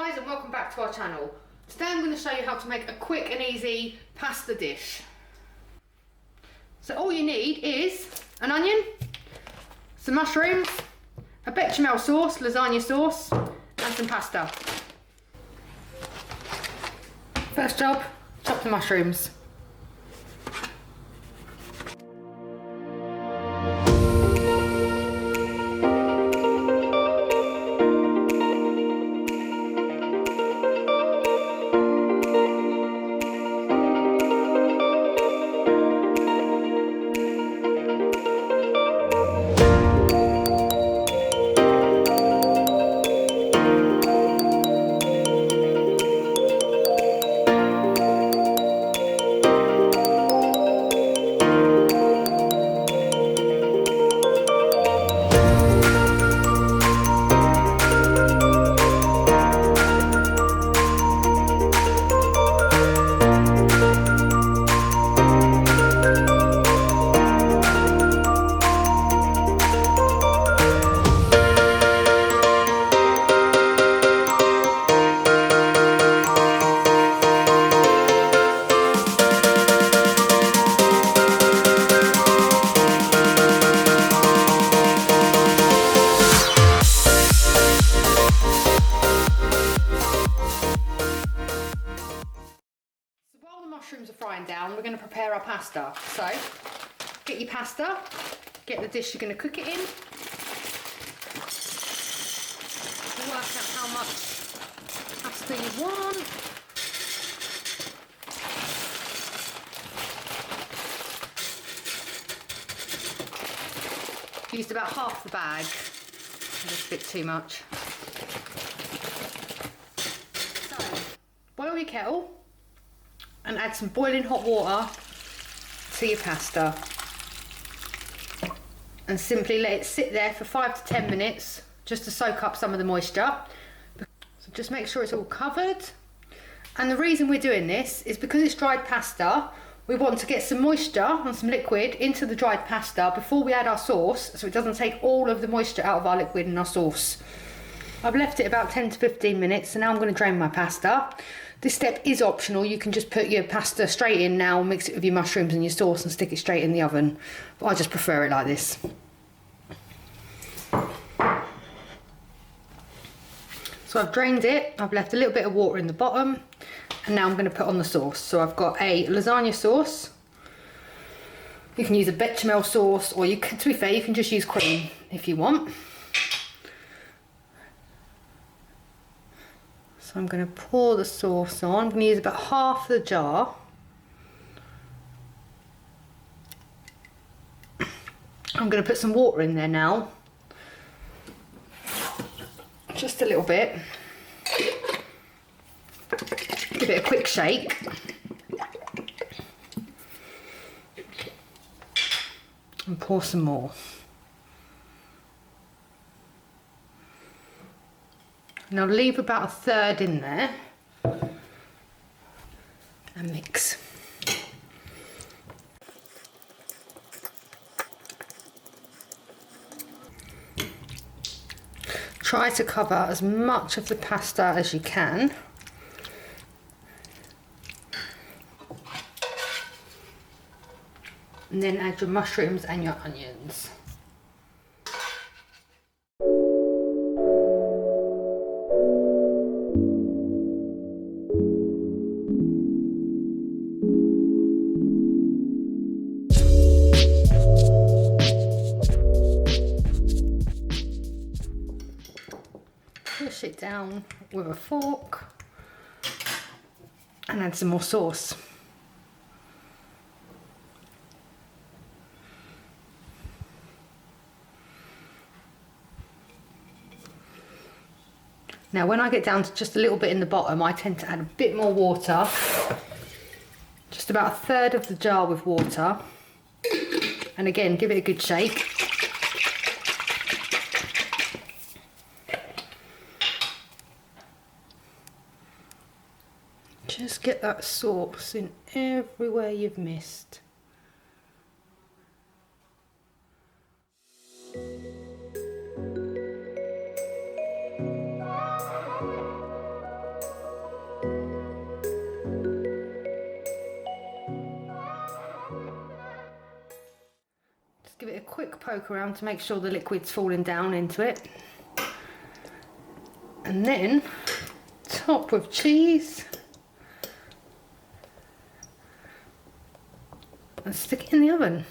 guys, and welcome back to our channel. Today I'm going to show you how to make a quick and easy pasta dish. So all you need is an onion, some mushrooms, a bechamel sauce, lasagna sauce, and some pasta. First job, chop the mushrooms. Mushrooms are frying down, we're going to prepare our pasta. So get your pasta, get the dish you're going to cook it in, work out how much pasta you want. Used about half the bag, just a bit too much. So boil your kettle and add some boiling hot water to your pasta and simply let it sit there for 5 to 10 minutes just to soak up some of the moisture. So just make sure it's all covered. And the reason we're doing this is because it's dried pasta, we want to get some moisture and some liquid into the dried pasta before we add our sauce, so it doesn't take all of the moisture out of our liquid in our sauce. I've left it about 10 to 15 minutes, so now I'm going to drain my pasta. This step is optional, you can just put your pasta straight in now, mix it with your mushrooms and your sauce and stick it straight in the oven. But I just prefer it like this. So I've drained it, I've left a little bit of water in the bottom, and now I'm going to put on the sauce. So I've got a lasagna sauce. You can use a bechamel sauce, or you can, to be fair, you can just use cream if you want. So I'm going to pour the sauce on. I'm going to use about half the jar. I'm going to put some water in there now. Just a little bit. Give it a quick shake. And pour some more. And I'll leave about a third in there and mix. Try to cover as much of the pasta as you can. And then add your mushrooms and your onions. Push it down with a fork and add some more sauce. Now when I get down to just a little bit in the bottom, I tend to add a bit more water, just about a third of the jar with water, and again give it a good shake. Just get that sauce in everywhere you've missed. poke around to make sure the liquid's falling down into it. And then top with cheese. And stick it in the oven.